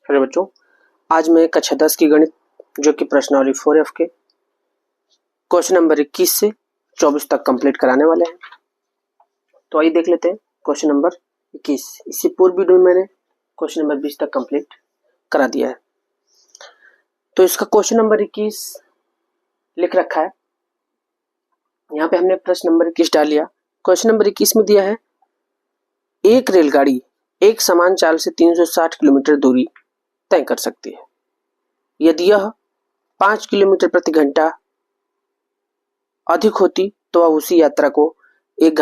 Hello बच्चों, आज मैं कक्षा 10 की गणित जो कि प्रश्नावली 4F के क्वेश्चन नंबर 21 से 24 तक कंप्लीट कराने वाले हैं। तो आइए देख लेते हैं क्वेश्चन नंबर 21। इससे पूर्व वीडियो में मैंने क्वेश्चन नंबर 20 तक कंप्लीट करा दिया है। तो इसका क्वेश्चन नंबर 21 लिख रखा है, यहाँ पे हमने प्रश्न नंबर 21 डाल लिया। क्वेश्चन नंबर 21 में दिया है, एक रेलगाड़ी एक समान चाल से 360 किलोमीटर दूरी तय कर सकती है। यदि यह 5 किलोमीटर प्रति घंटा अधिक होती तो वह उसी यात्रा को एक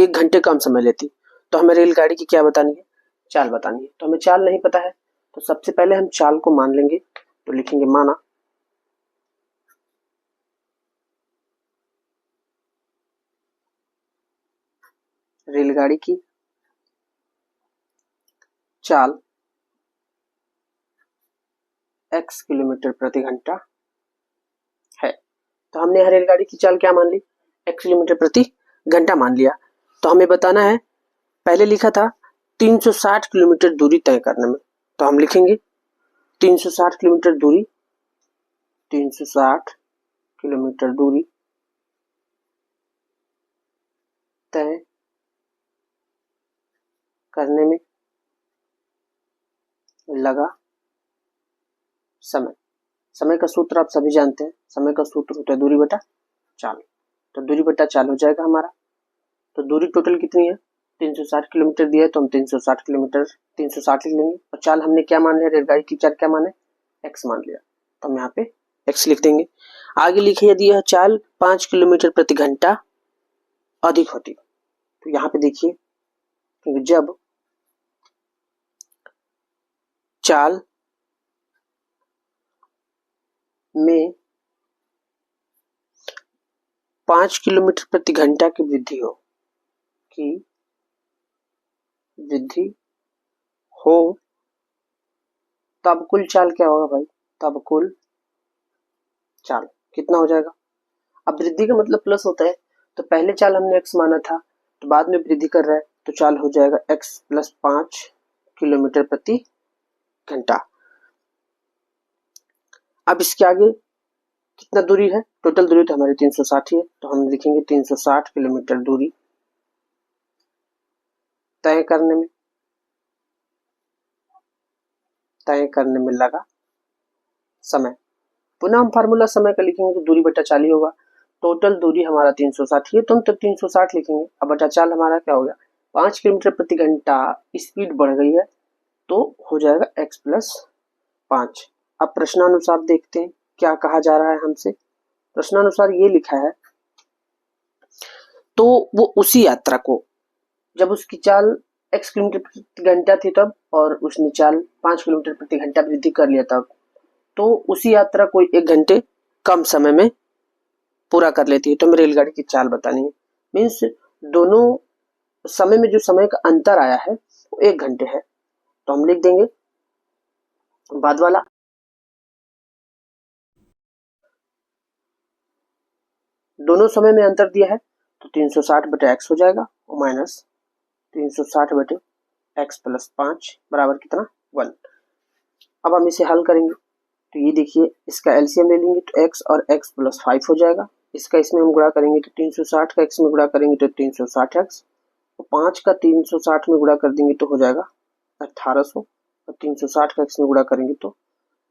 घंटे कम समय लेती। तो हमें रेलगाड़ी की क्या बतानी है? चाल बतानी है। तो हमें चाल नहीं पता है, तो सबसे पहले हम चाल को मान लेंगे। तो लिखेंगे माना रेलगाड़ी की चाल x किलोमीटर प्रति घंटा है। तो हमने यह रेलगाड़ी की चाल क्या मान ली? x किलोमीटर प्रति घंटा मान लिया। तो हमें बताना है, पहले लिखा था 360 किलोमीटर दूरी तय करने में। तो हम लिखेंगे 360 किलोमीटर दूरी, 360 किलोमीटर दूरी तय करने में लगा समय का सूत्र आप सभी जानते हैं। समय का सूत्र होता है दूरी बटा चाल। तो दूरी बटा चाल हो जाएगा हमारा। तो दूरी टोटल कितनी है? 360 किलोमीटर दिया है, तो हम 360 किलोमीटर 360 लिख लेंगे। और चाल हमने क्या मान लिया? रेलगाड़ी की चाल क्या माने? x मान लिया। तो हम यहाँ पे x लिख देंगे। आगे लिखे, यदि यह चाल 5 किलोमीटर प्रति घंटा अधिक होती। तो यहाँ पे देखिए, क्योंकि जब चाल में 5 किलोमीटर प्रति घंटा की वृद्धि हो तब कुल चाल क्या होगा भाई? तब कुल चाल कितना हो जाएगा? अब वृद्धि का मतलब प्लस होता है, तो पहले चाल हमने x माना था, तो बाद में वृद्धि कर रहा है, तो चाल हो जाएगा x प्लस 5 किलोमीटर प्रति घंटा। अब इसके आगे कितना दूरी है? टोटल दूरी तो हमारी 360 ही है, तो हम लिखेंगे 360 किलोमीटर दूरी तय करने में लगा समय। पुनः हम फार्मूला समय का लिखेंगे तो दूरी बटा चाल ही होगा। टोटल दूरी हमारा 360 है, तो हम 360 लिखेंगे। अब बटा चाल हमारा क्या हो गया? 5 किलोमीटर प्रति घंटा, स्पीड बढ़ गई है, तो हो जाएगा x प्लस 5। अब प्रश्नानुसार देखते हैं क्या कहा जा रहा है हमसे। प्रश्नानुसार ये लिखा है, तो वो उसी यात्रा को, जब उसकी चाल x किलोमीटर प्रति घंटा थी तब, और उसने चाल 5 किलोमीटर प्रति घंटा वृद्धि कर लिया तब, तो उसी यात्रा को 1 घंटे कम समय में पूरा कर लेती है। तो हमें रेलगाड़ी की चाल बतानी है। मीन्स दोनों समय में जो समय का अंतर आया है वो 1 घंटे है। तो हम लिख देंगे बाद वाला, दोनों समय में अंतर दिया है, तो 360 बटे x हो जाएगा और माइनस 360 बटे x प्लस 5 बराबर कितना? 1। अब हम इसे हल करेंगे, तो ये देखिए, इसका एलसीएम ले लेंगे तो x और x प्लस 5 हो जाएगा। इसका इसमें हम गुणा करेंगे तो 360 का x में गुणा करेंगे तो 360x, और 5 का 360 में गुणा कर देंगे तो हो जाएगा 1800, और 360 का x में गुणा करेंगे तो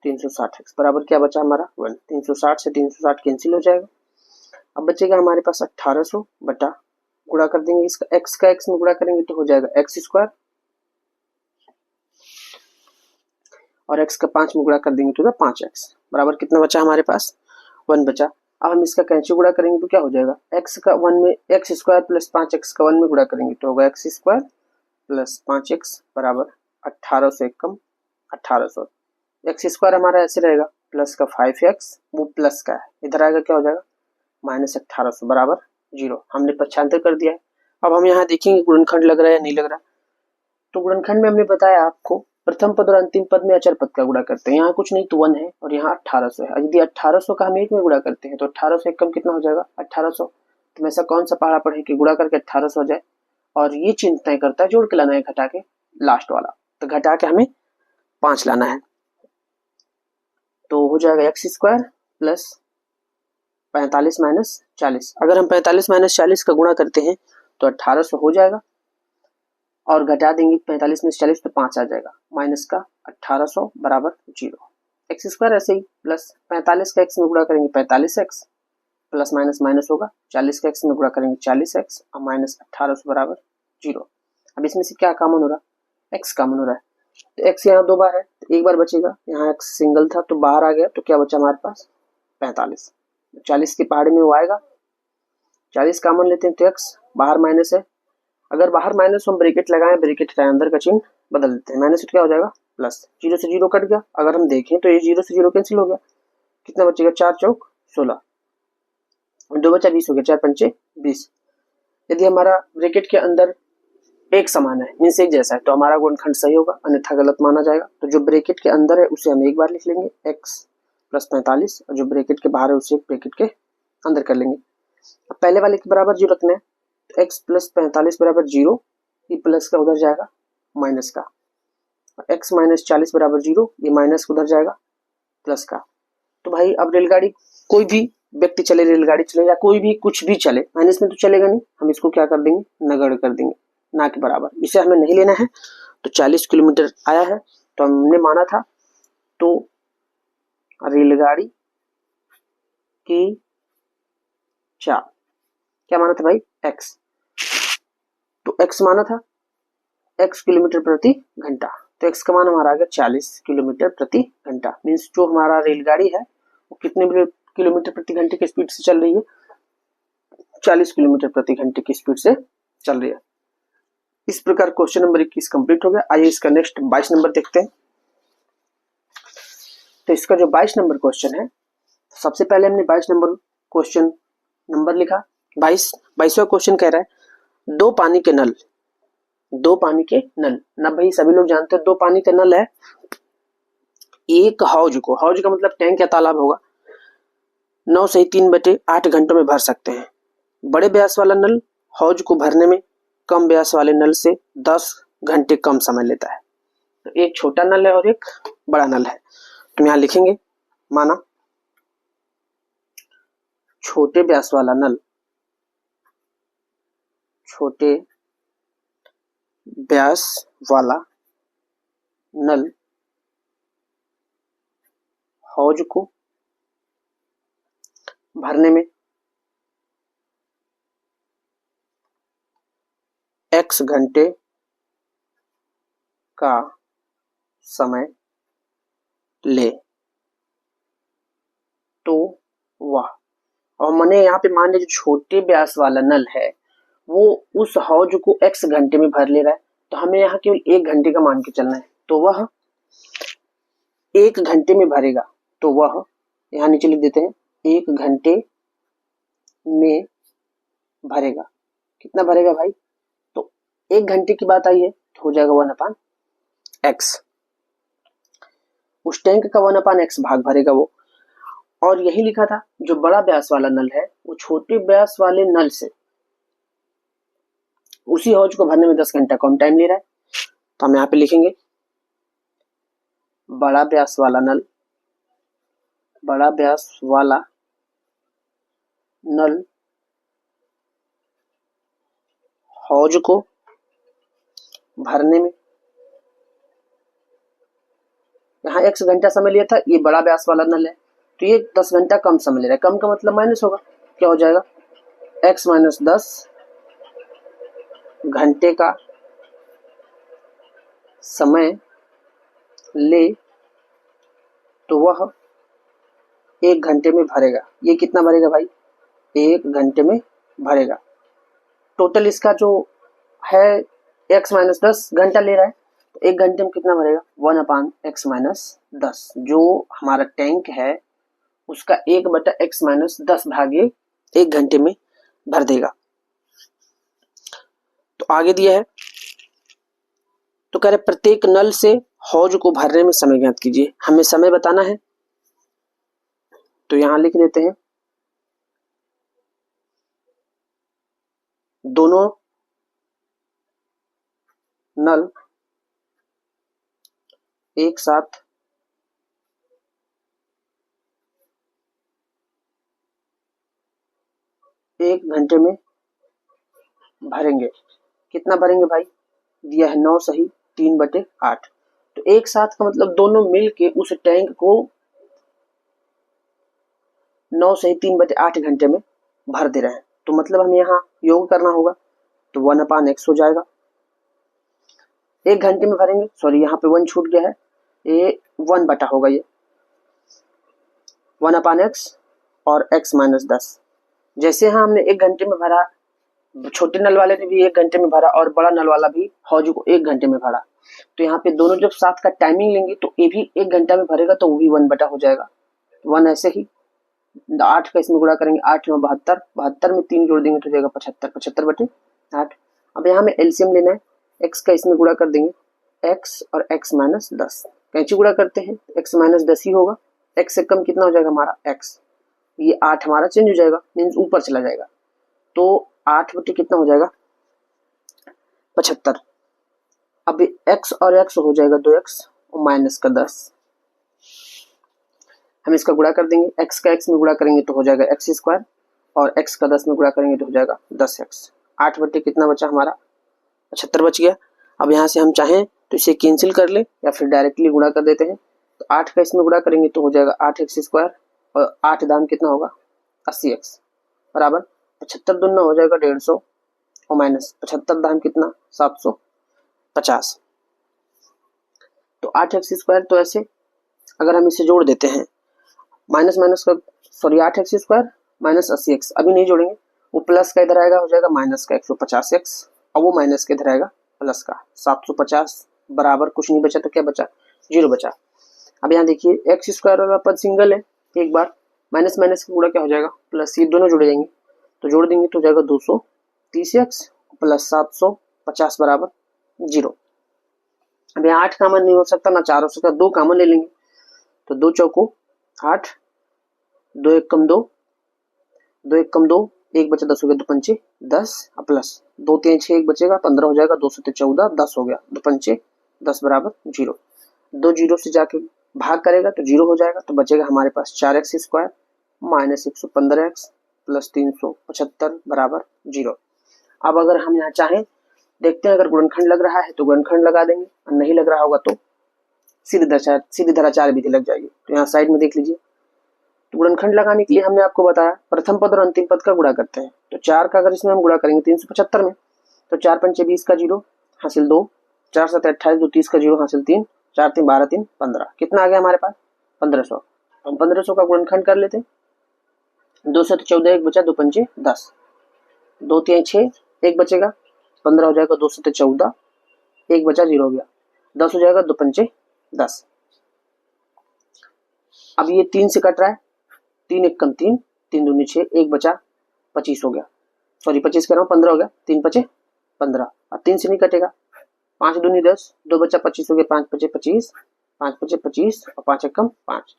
360x बराबर क्या बचा हमारा? 1। 360 से 360 कैंसिल हो जाएगा। अब बचेगा हमारे पास 1800 बटा, गुणा कर देंगे इसका x का x में गुणा करेंगे तो हो जाएगा x स्क्वायर, और x का 5 में गुणा कर देंगे तो 5x बराबर कितना बचा हमारे पास? 1 बचा। अब हम इसका कैंची गुणा करेंगे तो क्या हो जाएगा? x का 1 में x स्क्वायर प्लस 5x का 1 में गुणा करेंगे तो होगा x स्क्वायर प्लस 5x बराबर 1800 से कम 1800। x स्क्वायर हमारा ऐसे रहेगा, प्लस का 5x, वो प्लस का है, इधर आएगा क्या हो जाएगा? माइनस 1800 बराबर 0। हमने पक्षांतर कर दिया है। अब हम यहाँ देखेंगे गुणनखंड लग रहा है या नहीं लग रहा। तो गुणनखंड में हमने बताया आपको, प्रथम पद और अंतिम पद में अचर पद का गुणा करते हैं। यहाँ कुछ नहीं तो 1 है, और यहाँ 1800 है। यदि 1800 का हम 1 में गुणा करते हैं तो 1800 से कम कितना हो जाएगा? 1800। तो ऐसा कौन सा पहाड़ा पढ़े कि गुणा करके 1800 हो जाए, और ये चिन्ह तय करता है जोड़ के लाना है घटा के लास्ट वाला। तो घटा के हमें 5 लाना है। तो हो जाएगा एक्स स्क्वायर प्लस 45 माइनस 40। अगर हम 45 माइनस 40 का गुणा करते हैं तो 1800 हो जाएगा, और घटा देंगे 45 में 40 तो 5 आ जाएगा, माइनस का 1800 बराबर 0। एक्स स्क्वायर ऐसे ही प्लस 45 का एक्स में गुणा करेंगे 45x, प्लस माइनस माइनस होगा, 40 का एक्स में गुणा करेंगे 40x और माइनस 1800 बराबर 0। अब इसमें से क्या कॉमन हो रहा है, x कॉमन हो रहा है, तो x यहाँ 2 बार है तो 1 बार बचेगा, यहाँ x सिंगल था तो बाहर आ गया, तो क्या बचा हमारे पास 45। 40 के पहाड़े में वो आएगा, 40 कॉमन लेते हैं तो x बाहर माइनस है, अगर बाहर माइनस हम ब्रैकेट लगाएं, ब्रैकेट के अंदर का चिन्ह बदल देते हैं, माइनस क्या हो जाएगा प्लस, 0 से 0 कट गया, अगर हम देखें तो ये 0 से 0 कैंसिल हो गया, कितना बचेगा 4 चौक 16, 2 बचा 20 हो गया, 4 पंचे 20। यदि हमारा ब्रैकेट के अंदर एक समान है, मीन्स एक जैसा है, तो हमारा गुणनखंड सही होगा, अन्यथा गलत माना जाएगा। तो जो ब्रैकेट के अंदर है उसे हम एक बार लिख लेंगे x प्लस 45, और जो ब्रैकेट के बाहर है उसे ब्रैकेट के अंदर कर लेंगे। अब पहले वाले के बराबर 0 रखना है, तो x प्लस 45 बराबर 0, ये प्लस का उधर जाएगा माइनस का, x माइनस 40 बराबर 0, ये माइनस का उधर जाएगा प्लस का। तो भाई अब रेलगाड़ी, कोई भी व्यक्ति चले, रेलगाड़ी चले या कोई भी कुछ भी चले, माइनस में तो चलेगा नहीं, हम इसको क्या कर देंगे नगण्य कर देंगे, ना के बराबर, इसे हमें नहीं लेना है। तो 40 किलोमीटर आया है तो हमने माना था, तो रेलगाड़ी की चाल क्या माना था भाई x, तो x माना था x किलोमीटर प्रति घंटा, तो x का मान हमारा आ गया 40 किलोमीटर प्रति घंटा। मीन्स जो हमारा रेलगाड़ी है वो कितने किलोमीटर प्रति घंटे की स्पीड से चल रही है, 40 किलोमीटर प्रति घंटे की स्पीड से चल रही है। इस प्रकार क्वेश्चन नंबर 21 कंप्लीट हो गया। आइए इसका नेक्स्ट 22 नंबर देखते हैं। तो इसका जो 22 नंबर क्वेश्चन है, सबसे पहले हमने 22 नंबर क्वेश्चन नंबर लिखा, 22वां क्वेश्चन कह रहा है दो पानी के नल ना भाई सभी लोग जानते हैं, 2 पानी का नल है, एक हौज का मतलब टैंक या तालाब होगा, 9 से 3/8 घंटों में भर सकते हैं। बड़े व्यास वाला नल हौज को भरने में कम व्यास वाले नल से 10 घंटे कम समय लेता है। तो एक छोटा नल है और एक बड़ा नल है, तो यहाँ लिखेंगे माना छोटे व्यास वाला नल हौज को भरने में x घंटे का समय ले, तो वह, और मैंने यहाँ पे मान लीजिए छोटे व्यास वाला नल है वो उस हौज को x घंटे में भर ले रहा है, तो हमें यहाँ केवल 1 घंटे का मान के चलना है, तो वह 1 घंटे में भरेगा, तो वह यहाँ नीचे लिख देते हैं 1 घंटे में भरेगा। कितना भरेगा भाई, तो 1 घंटे की बात आई है तो हो जाएगा 1/x, उस टैंक का 1/x भाग भरेगा वो। और यही लिखा था जो बड़ा व्यास वाला नल है वो छोटे व्यास वाले नल से उसी हौज को भरने में 10 घंटा कम टाइम ले रहा है, तो हम यहाँ पे लिखेंगे बड़ा व्यास वाला नल हौज को भरने में, यहाँ x घंटा समय लिया था, ये बड़ा व्यास वाला नल है तो ये 10 घंटा कम समय ले रहा है, कम का मतलब माइनस होगा, क्या हो जाएगा x माइनस 10 घंटे का समय ले, तो वह 1 घंटे में भरेगा। ये कितना भरेगा भाई, 1 घंटे में भरेगा। टोटल इसका जो है x माइनस 10 घंटा ले रहा है, तो 1 घंटे में कितना भरेगा 1/x माइनस 10, जो हमारा टैंक है उसका 1/x माइनस 10 भागे 1 घंटे में भर देगा। तो आगे दिया है, तो कह रहे प्रत्येक नल से हौज को भरने में समय ज्ञात कीजिए, हमें समय बताना है, तो यहां लिख देते हैं दोनों नल एक साथ एक घंटे में भरेंगे। कितना भरेंगे भाई, दिया है 9 सही 3/8। तो एक साथ का मतलब दोनों मिल के उस टैंक को 9 सही 3/8 घंटे में भर दे रहे हैं। तो मतलब हमें यहाँ योग करना होगा, तो 1/x हो जाएगा। एक घंटे में भरेंगे, सॉरी यहाँ पे 1 छूट गया है, ये 1 बटा होगा, ये 1/x और x - 10। जैसे यहाँ हमने एक घंटे में भरा, छोटे नल वाले ने भी एक घंटे में भरा और बड़ा नल वाला भी हौज को एक घंटे में भरा। तो यहाँ पे दोनों जब साथ का टाइमिंग लेंगे तो ये भी एक घंटा में भरेगा, तो वो भी 1 बटा हो जाएगा 1। ऐसे ही 8 का इसमें गुणा करेंगे, 8 में 72, 72 में 3 जोड़ देंगे तो जाएगा 75, 75/8। अब यहाँ में एलसीएम लेना है, x का इसमें गुणा कर देंगे, x और x - 10। कैंची गुणा करते हैं x - 10 ही होगा, x से कम कितना हो जाएगा हमारा x, ये 8 हमारा चेंज हो जाएगा, मीन्स ऊपर चला जाएगा। तो 8 बटे कितना हो जाएगा 75। अब x और x हो जाएगा 2x और माइनस का 10। हम इसका गुणा कर देंगे, x का x में गुणा करेंगे तो हो जाएगा x² और x का 10 में गुणा करेंगे तो हो जाएगा 10x। 8 बटे कितना बचा हमारा 75 बच गया। अब यहाँ से हम चाहें तो इसे कैंसिल कर ले या फिर डायरेक्टली गुणा कर देते हैं। तो 8 का इसमें गुणा करेंगे तो हो जाएगा 8x² और 8 दाम कितना होगा 80x बराबर 75 दूना हो जाएगा 150 और माइनस 75 दाम कितना 750। तो 8x², तो ऐसे अगर हम इसे जोड़ देते हैं, माइनस माइनस का सॉरी 8x² माइनस 80x, अभी नहीं जोड़ेंगे, वो प्लस का इधर आएगा हो जाएगा माइनस का 150x और वो माइनस के इधर आएगा प्लस का 750 बराबर कुछ नहीं बचा, तो क्या बचा 0 बचा। अब यहाँ देखिए x² वाला पद सिंगल है, एक बार माइनस माइनस का गुणा क्या हो जाएगा प्लस, ये दोनों जुड़ जाएंगे तो जोड़ देंगे तो जाएगा 230x प्लस 750 बराबर 0। अब यहाँ 8 कामन नहीं हो सकता, ना 4 हो सकता, 2 कामन ले लेंगे तो 2 चौको 8, 2 एक कम 2, 2 एक कम 2, 1 बचा 10 हो गया, 2 पंचे 10 प्लस 2 3 6 1 बचेगा 15 हो जाएगा, 2 7 14 10 हो गया, 2 पंचे 10 बराबर 0। 2 0 से जाके भाग करेगा तो 0 हो जाएगा, तो बचेगा हमारे पास 4x² माइनस 115x प्लस 375 बराबर 0। अब अगर हम यहाँ चाहें देखते हैं, अगर गुणनखंड लग रहा है तो गुणनखंड लगा देंगे, और नहीं लग रहा होगा तो सीधी धराचार विधि लग जाएगी। तो यहाँ साइड में देख लीजिए, तो गुणनखंड लगाने के लिए हमने आपको बताया प्रथम पद और अंतिम पद का गुणा करते हैं। तो 4 का अगर इसमें हम गुणा करेंगे 375 में, तो 4 पंचे 20 का 0 हासिल 2, 4 7 28 2 30 का 0 हासिल 3, 4 3 12 3 15, कितना आ गया हमारे पास 1500। हम 1500 का गुणनखंड कर लेते हैं, 2 7 14 1 बचा, 2 पंचे 10, 2 3 6 1 बचेगा 15 हो जाएगा, 2 7 14 1 बचा 0 हो गया, 10 हो जाएगा, 2 पंचे 10। अब ये 3 से कट रहा है, 3 एक कम 3, 3 दूनी 6 1 बचा 25 हो गया, सॉरी 25 कह रहा हूँ 15 हो गया, 3 पचे 15 और 3 से नहीं कटेगा, 5 दूनी 10, 2 बचा 25 हो गया, 5 पचे 25, 5 पचे 25 और 5 एक कम 5।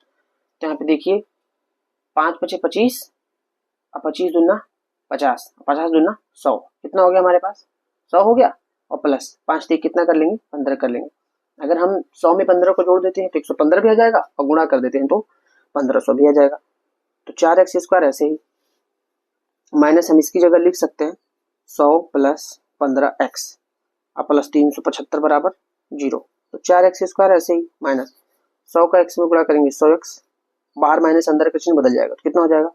तो यहाँ पे देखिए 5 पचे 25 और 25 दूना 50, 50 दूना 100, कितना हो गया हमारे पास 100 हो गया, और प्लस 5 से कितना कर लेंगे 15 कर लेंगे। अगर हम 100 में 15 को जोड़ देते हैं तो 115 भी आ जाएगा, और गुणा कर देते हैं तो 1500 भी आ जाएगा। तो 4x² ऐसे ही माइनस हम इसकी जगह लिख सकते हैं 100 प्लस 15x और प्लस 375 बराबर 0। तो 4x² ऐसे ही माइनस 100 का x में गुणा करेंगे 100x, बाहर माइनस अंदर का चिन्ह बदल जाएगा, तो कितना हो जाएगा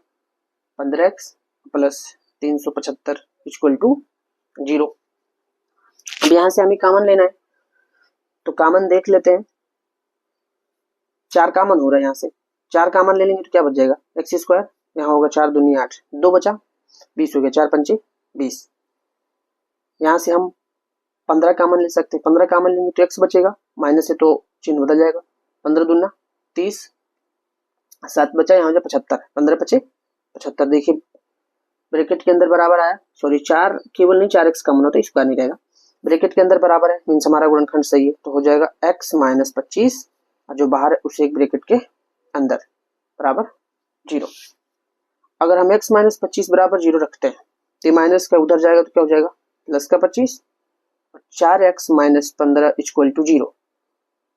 15x प्लस 375 इक्वल टू 0। अब यहाँ से हमें कॉमन लेना है, तो कॉमन देख लेते हैं, 4 कॉमन हो रहा है, यहाँ से 4 कॉमन ले लेंगे तो क्या बच जाएगा x², यहाँ होगा 4 दूनी 8, 2 बचा 20 हो गया, 4 पंचे 20। यहाँ से हम 15 कॉमन ले सकते हैं, 15 कॉमन लेंगे तो x बचेगा, माइनस है तो चिन्ह बदल जाएगा, 15 दूना 30, 7 बचा, यहाँ हो जाए 75, 15 पचे 75। देखिए ब्रैकेट के अंदर बराबर आया, सॉरी 4 केवल नहीं 4x कॉमन होता है, इसका नहीं रहेगा, ब्रैकेट के अंदर बराबर है, मीन्स हमारा गुणनखंड सही है, तो हो जाएगा x - 25 और जो बाहर है उसे एक ब्रैकेट के अंदर बराबर 0। अगर हम x - 25 बराबर 0 रखते हैं तो माइनस का उधर जाएगा तो क्या हो जाएगा प्लस का 25 और 4x - 15 इक्वल टू 0।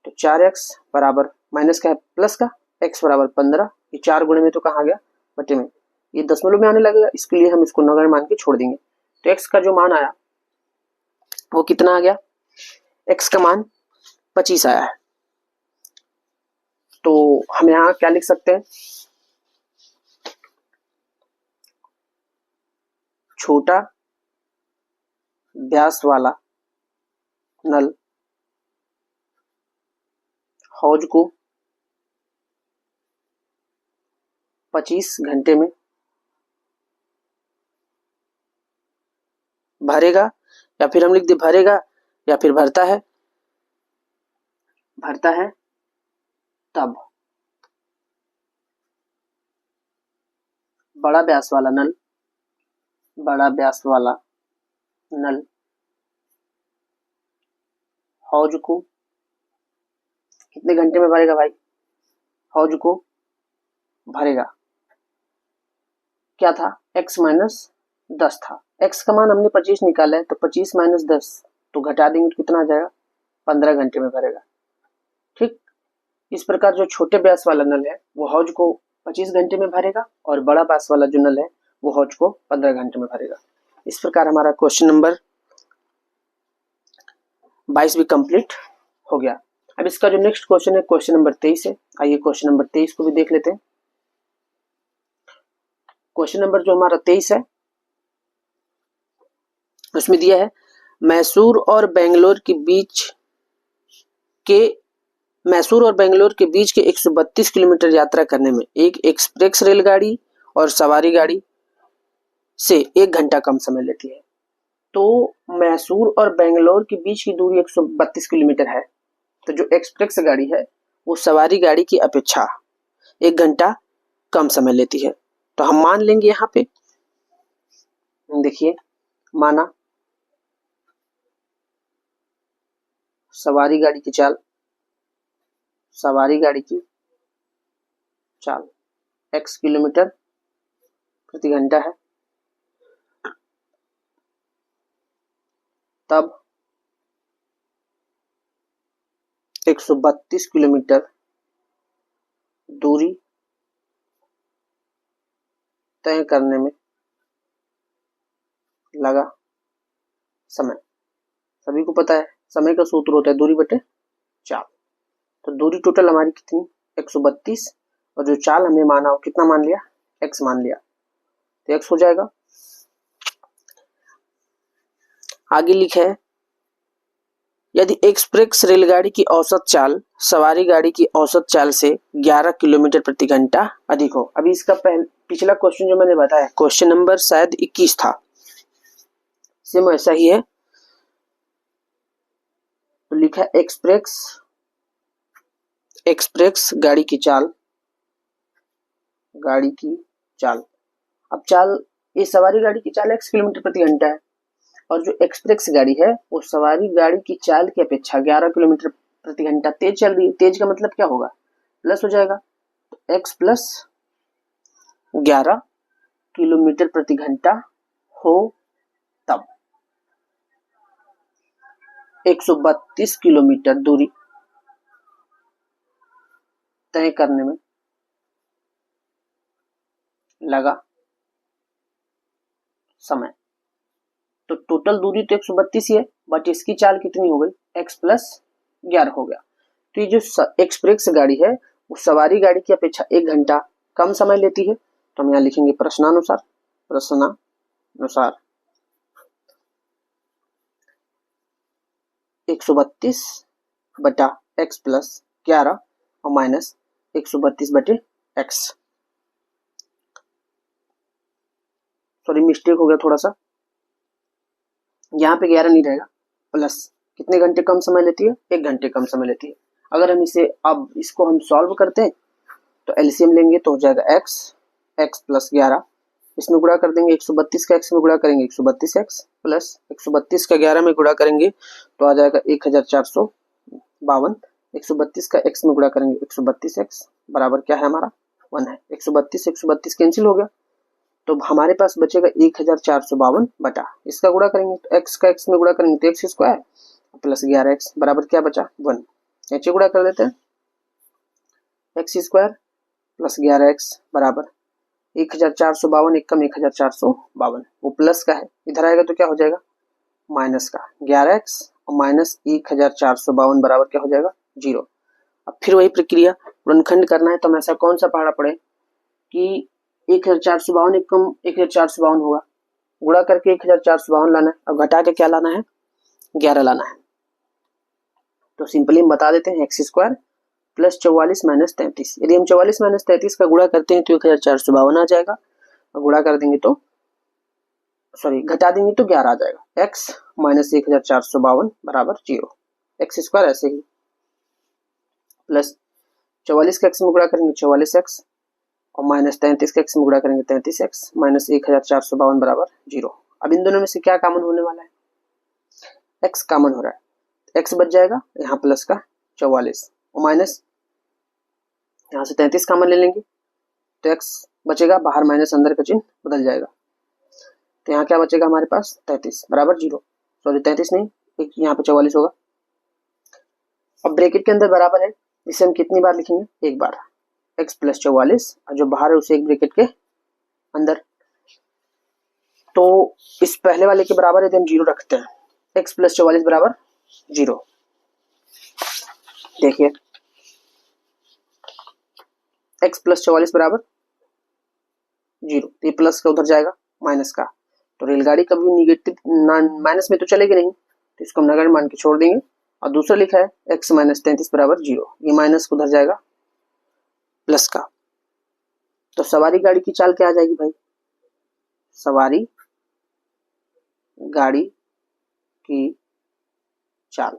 तो 4x बराबर माइनस का है प्लस का, x बराबर 15, ये 4 गुणे में तो कहाँ गया बटे में, ये दशमलव में आने लगेगा, इसके लिए हम इसको नगण्य मान के छोड़ देंगे। तो x का जो मान आया वो कितना आ गया, x का मान 25 आया है। तो हम यहाँ क्या लिख सकते हैं, छोटा व्यास वाला नल हौज को 25 घंटे में भरेगा, या फिर हम लिख दे भरेगा या फिर भरता है तब बड़ा व्यास वाला नल हौज को कितने घंटे में भरेगा भाई, हौज को भरेगा, क्या था x माइनस 10 था, x का मान हमने 25 निकाला है, तो 25 माइनस 10 तो घटा देंगे तो कितना आ जाएगा 15 घंटे में भरेगा। ठीक, इस प्रकार जो छोटे व्यास वाला नल है वो हौज को 25 घंटे में भरेगा और बड़ा व्यास वाला जो नल है वो हौज को 15 घंटे में भरेगा। इस प्रकार हमारा क्वेश्चन नंबर 22 भी कंप्लीट हो गया। अब इसका जो नेक्स्ट क्वेश्चन है क्वेश्चन नंबर 23 है, आइए क्वेश्चन नंबर 23 को भी देख लेते हैं। क्वेश्चन नंबर जो हमारा 23 है उसमें दिया है मैसूर और बेंगलोर के बीच के 132 किलोमीटर यात्रा करने में एक एक्सप्रेस रेलगाड़ी और सवारी गाड़ी से 1 घंटा कम समय लेती है। तो मैसूर और बेंगलोर के बीच की दूरी 132 किलोमीटर है, तो जो एक्सप्रेस गाड़ी है वो सवारी गाड़ी की अपेक्षा 1 घंटा कम समय लेती है। तो हम मान लेंगे यहाँ पे, देखिए माना सवारी गाड़ी की चाल x किलोमीटर प्रति घंटा है, तब 132 किलोमीटर दूरी तय करने में लगा समय। सभी को पता है समय का सूत्र होता है दूरी बटे चाल। तो दूरी टोटल हमारी कितनी 132, और जो चाल हमने माना हो कितना मान लिया x मान लिया, तो x हो जाएगा। आगे लिखा है यदि एक्सप्रेस रेलगाड़ी की औसत चाल सवारी गाड़ी की औसत चाल से 11 किलोमीटर प्रति घंटा अधिक हो। अभी इसका पिछला क्वेश्चन जो मैंने बताया क्वेश्चन नंबर शायद 21 था, सेम ऐसा ही है। तो लिखा है एक्सप्रेस गाड़ी की चाल। अब चाल ये सवारी गाड़ी की चाल x किलोमीटर प्रति घंटा है, और जो एक्सप्रेस गाड़ी है वो सवारी गाड़ी की चाल की अपेक्षा 11 किलोमीटर प्रति घंटा तेज चल रही है। तेज का मतलब क्या होगा, प्लस हो जाएगा, तो x प्लस 11 किलोमीटर प्रति घंटा हो तब 132 किलोमीटर दूरी तय करने में लगा समय। तो टोटल दूरी तो 132 ही है, बट इसकी चाल कितनी हो गई x प्लस 11 हो गया। तो ये जो एक्सप्रेस गाड़ी है वो सवारी गाड़ी की अपेक्षा 1 घंटा कम समय लेती है। तो हम यहाँ लिखेंगे प्रश्नानुसार 132 बटा x प्लस 11 और माइनस 132 बटे x। सॉरी मिस्टेक हो गया थोड़ा सा, यहाँ पे 11 नहीं रहेगा, प्लस कितने घंटे कम समय लेती है 1 घंटे कम समय लेती है। अगर हम अब इसको हम सॉल्व करते हैं तो एलसीएम लेंगे तो हो जाएगा x प्लस 11, इसमें गुणा कर देंगे 132 का x में गुणा करेंगे 132x प्लस 132 का 11 में गुणा करेंगे तो आ जाएगा 1452, 132 का x में गुणा करेंगे 132x बराबर क्या है हमारा 1 है। 132 कैंसिल हो गया, तो हमारे पास बचेगा 1452 बटा इसका गुणा करेंगे तो x का x में गुणा करेंगे तो x स्क्वायर प्लस 11x बराबर क्या बचा 1। नीचे गुणा कर देते हैं, एक्स स्क्वायर प्लस 11x बराबर 1452, एक कम 1452, वो प्लस का है, इधर आएगा तो क्या हो जाएगा माइनस का, 11x और माइनस 1452 बराबर क्या हो जाएगा 0। अब फिर वही प्रक्रिया गुणनखंड करना है, तो हम ऐसा कौन सा पहाड़ा पड़े कि 1452 एक कम 1452 होगा, गुणा करके 1452 लाना है और घटा के क्या लाना है 11 लाना है। तो सिंपली हम बता देते हैं एक्स स्क्वायर प्लस 44 माइनस 33। यदि हम 44 माइनस 33 का गुणा करते हैं तो 1452 आ जाएगा, और गुणा कर देंगे तो घटा देंगे तो 11 आ जाएगा। x माइनस 1452 बराबर 0। एक्स स्क्वायर ऐसे ही प्लस 44 का x में गुणा करेंगे 44x और माइनस 33 का x में गुणा करेंगे 33x माइनस 1452 बराबर 0। अब इन दोनों में से क्या कॉमन होने वाला है, x कॉमन हो रहा है, x बच जाएगा यहाँ प्लस का 44 और माइनस यहाँ से 33 कॉमन ले लेंगे तो x बचेगा, बाहर माइनस अंदर का चिन्ह बदल जाएगा, तो यहाँ क्या बचेगा हमारे पास 33 बराबर 0, सॉरी 33 नहीं, एक यहाँ पे 44 होगा। अब ब्रैकेट के अंदर बराबर है, इसे हम कितनी बार लिखेंगे एक बार, x प्लस 44 और जो बाहर है उसे एक ब्रैकेट के अंदर, तो इस पहले वाले के बराबर यदि हम 0 रखते हैं, x प्लस 44 बराबर 0, देखिए x प्लस 44 बराबर 0, ये प्लस का उधर जाएगा माइनस का, तो रेलगाड़ी कभी निगेटिव माइनस में तो चलेगी नहीं, तो इसको हम नगण्य मान के छोड़ देंगे। और दूसरा लिखा है x माइनस 33 बराबर 0, ये माइनस को उधर जाएगा प्लस का, तो सवारी गाड़ी की चाल क्या आ जाएगी भाई, सवारी गाड़ी की चाल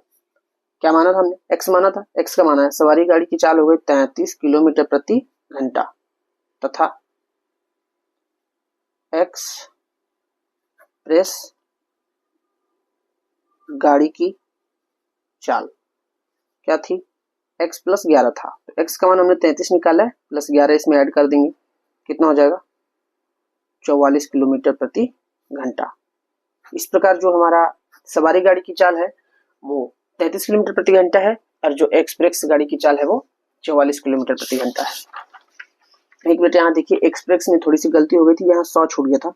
क्या माना था हमने, x माना था, x का माना है सवारी गाड़ी की चाल हो गई 33 किलोमीटर प्रति घंटा, तथा एक्सप्रेस गाड़ी की चाल क्या थी, x प्लस 11 था, तो x का मान हमने 33 निकाला है, प्लस 11 इसमें ऐड कर देंगे, कितना हो जाएगा 44 किलोमीटर प्रति घंटा। इस प्रकार जो हमारा सवारी गाड़ी की चाल है वो 33 किलोमीटर प्रति घंटा है, और जो एक्सप्रेस गाड़ी की चाल है वो 44 किलोमीटर प्रति घंटा है। एक मिनट यहाँ देखिए, एक्सप्रेस में थोड़ी सी गलती हो गई थी, यहाँ 100 छूट गया था,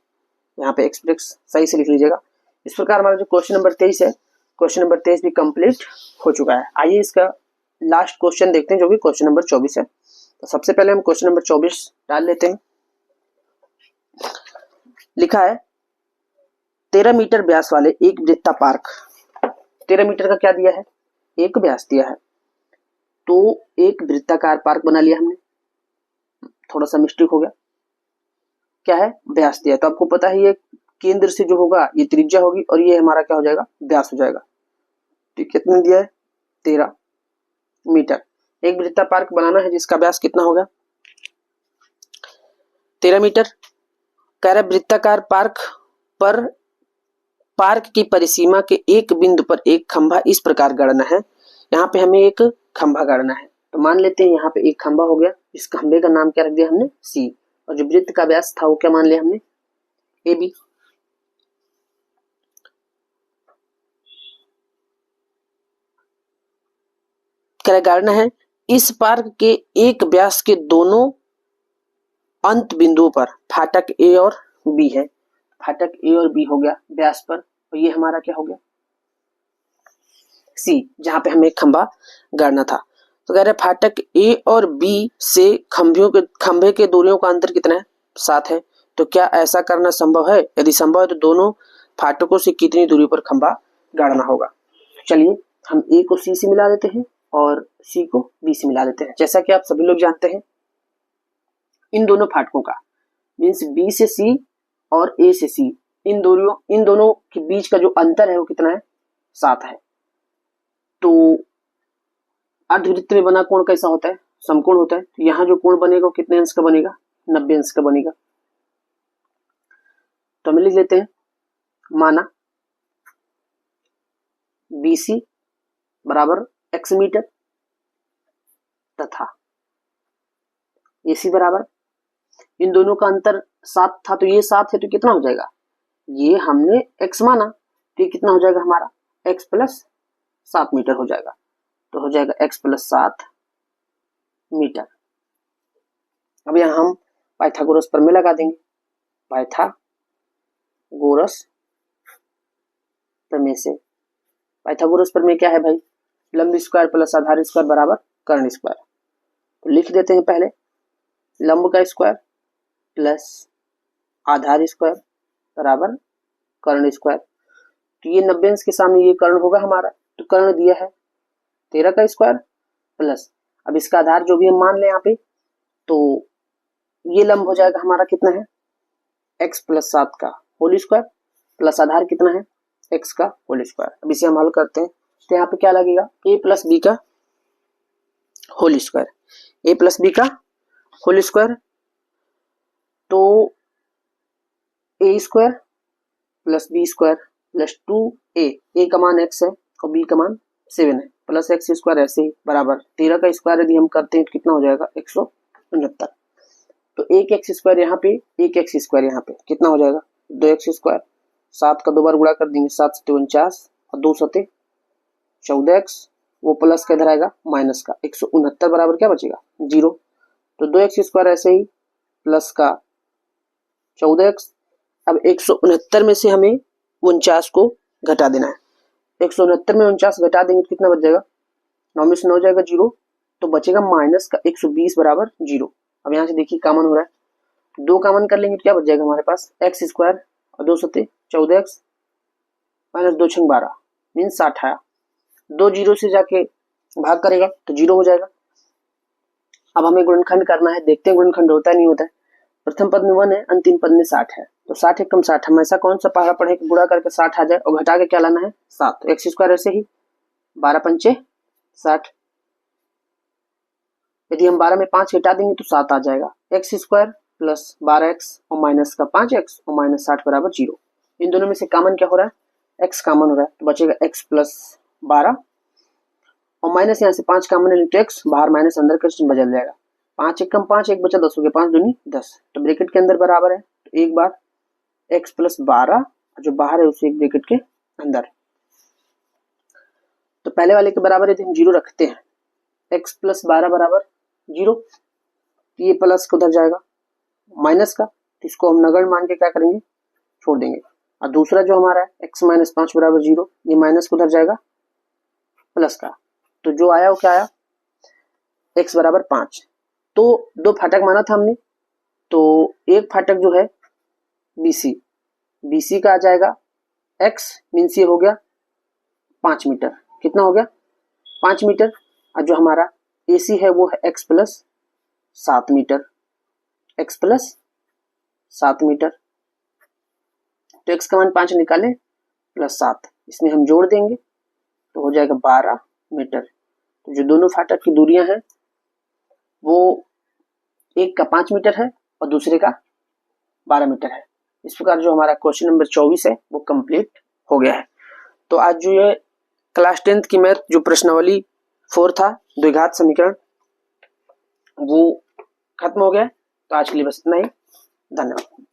यहाँ पे एक्सप्रेस सही से लिख लीजिएगा। इस प्रकार हमारा जो क्वेश्चन नंबर 23 है, क्वेश्चन नंबर 23 भी कंप्लीट हो चुका है। आइए इसका लास्ट क्वेश्चन देखते हैं जो कि क्वेश्चन नंबर 24 है। तो सबसे पहले हम क्वेश्चन नंबर 24 डाल लेते हैं। लिखा है 13 मीटर व्यास वाले एक वृत्ता पार्क, 13 मीटर का क्या दिया है, एक व्यास दिया है, तो एक वृत्ताकार पार्क बना लिया हमने, थोड़ा सा मिस्टेक हो गया, क्या है व्यास दिया, तो आपको पता है ये केंद्र से जो होगा ये त्रिज्या होगी और ये हमारा क्या हो जाएगा व्यास हो जाएगा। तो कितने दिया है 13 मीटर, एक वृत्ता पार्क बनाना है जिसका व्यास कितना होगा 13 मीटर। कह रहा वृत्ताकार पार्क पर पार्क की परिसीमा के एक बिंदु पर एक खंभा इस प्रकार गाड़ना है, यहाँ पे हमें एक खंभा गाड़ना है, तो मान लेते हैं यहाँ पे एक खंभा हो गया, इस खंभे का नाम क्या रख दिया हमने C, और जो वृत्त का व्यास था वो क्या मान लिया हमने AB। कह रहा गाड़ना है इस पार्क के एक व्यास के दोनों अंत बिंदुओं पर, फाटक A और B है, फाटक A और B हो गया व्यास पर, और ये हमारा क्या हो गया C, जहां पे हमें एक खंभा गाड़ना था। तो कह रहे फाटक A और B से खंभे के दूरियों का अंतर कितना है 7 है, तो क्या ऐसा करना संभव है, यदि संभव है तो दोनों फाटकों से कितनी दूरी पर खंभा गाड़ना होगा। चलिए हम A को C से मिला देते हैं और C को B से मिला देते हैं। जैसा कि आप सभी लोग जानते हैं इन दोनों फाटकों का मीन्स B से C और A से C, इन दोनों के बीच का जो अंतर है वो कितना है 7 है। तो अर्धवृत्त में बना कोण कैसा होता है समकोण होता है, तो यहाँ जो कोण बनेगा वो कितने अंश का बनेगा 90 अंश का बनेगा। तो हम लिख लेते हैं माना BC बराबर x मीटर तथा AC बराबर, इन दोनों का अंतर 7 था तो ये 7 है, तो कितना हो जाएगा, ये हमने x माना तो ये कितना हो जाएगा हमारा x प्लस 7 मीटर हो जाएगा। तो हो जाएगा x प्लस 7 मीटर। अब यहाँ हम पाइथागोरस प्रमेय लगा देंगे। पाइथागोरस प्रमेय से, पाइथागोरस प्रमेय क्या है भाई, लंब स्क्वायर प्लस आधार स्क्वायर बराबर कर्ण स्क्वायर। तो लिख देते हैं पहले, लंब का स्क्वायर प्लस आधार स्क्वायर बराबर कर्ण स्क्वायर। तो ये 90 अंश के सामने ये कर्ण होगा हमारा, तो कर्ण दिया है 13 का स्क्वायर प्लस, अब इसका आधार जो भी हम मान लें यहाँ पे, तो ये लंब हो जाएगा हमारा कितना है, x प्लस 7 का होल स्क्वायर प्लस आधार कितना है, x का होल स्क्वायर। अब इसे हम हल करते हैं, तो यहाँ पे क्या लगेगा, a प्लस बी का whole square, a plus b का होल स्क्वायर, तो a square plus b square plus 2a, a का मान x है और b का मान 7 है, प्लस x स्क्वायर ऐसे ही बराबर 13 का स्क्वायर यदि हम करते हैं तो कितना हो जाएगा 169। तो एक एक्स स्क्वायर यहाँ पे, एक एक्स स्क्वायर यहाँ पे कितना हो जाएगा 2x स्क्वायर, 7 का 2 बार गुणा कर देंगे, 7 सते 49 और 2 सते 14x, वो प्लस का इधर आएगा माइनस का, 169 बराबर क्या बचेगा 0। तो 2x स्क्वायर ऐसे ही प्लस का 14x। अब 169 में से हमें 49 को घटा देना है, 169 में 49 घटा देंगे तो कितना बच जाएगा, 9 में से 9 जाएगा 0, तो बचेगा माइनस का 120 बराबर 0। अब यहाँ से देखिए कॉमन हो रहा है, 2 कॉमन कर लेंगे तो क्या बच जाएगा हमारे पास x स्क्वायर और 2 सते 14x माइनस 2 छंग 12 मीन 60 आया, 2 जीरो से जाके भाग करेगा तो 0 हो जाएगा। अब हमें गुणनखंड करना है, देखते हैं गुणनखंड होता है नहीं होता है। प्रथम पद में 1 है, अंतिम पद में 60 है, तो 60 एकम 60, हम ऐसा कौन सा पहाड़ा पढ़े कि बुरा करके 60 आ जाए और घटा के क्या लाना है 7, तो x स्क्वायर ऐसे ही 12 पंचे 60, यदि हम 12 में 5 घटा देंगे तो 7 आ जाएगा, x स्क्वायर प्लस 12x और माइनस का 5x और माइनस 60 बराबर 0। इन दोनों में से कॉमन क्या हो रहा है, x कॉमन हो रहा है, तो बचेगा x प्लस 12 और माइनस यहाँ से 5 कॉमन है तो x, बाहर माइनस अंदर का चिन्ह बदल जाएगा, 5 एकम 5, 1 बचा 10 हो गया, 5 दूनी 10, तो ब्रैकेट के अंदर बराबर है, तो एक बार x प्लस 12 जो बाहर है उसे एक ब्रैकेट के अंदर, तो पहले वाले के बराबर यदि हम 0 रखते हैं, x प्लस 12 बराबर 0, ये प्लस को उधर जाएगा माइनस का, तो इसको हम नगण्य मान के क्या करेंगे छोड़ देंगे, और दूसरा जो हमारा है x माइनस 5 बराबर 0, ये माइनस को उधर जाएगा प्लस का, तो जो आया वो क्या आया x बराबर 5। तो 2 फाटक माना था हमने, तो एक फाटक जो है BC का आ जाएगा x मीन्स ये हो गया 5 मीटर, कितना हो गया 5 मीटर, और जो हमारा AC है वो है x plus 7 metre, x plus 7 metre, तो x का मान 5 निकालें प्लस 7, इसमें हम जोड़ देंगे तो हो जाएगा 12 मीटर। तो जो दोनों फाटक की दूरियां हैं वो एक का 5 मीटर है और दूसरे का 12 मीटर है। इस प्रकार जो हमारा क्वेश्चन नंबर 24 है वो कंप्लीट हो गया है। तो आज जो ये क्लास 10th की मैथ जो प्रश्नावली 4 था, द्विघात समीकरण, वो खत्म हो गया है। तो आज के लिए बस इतना ही, धन्यवाद।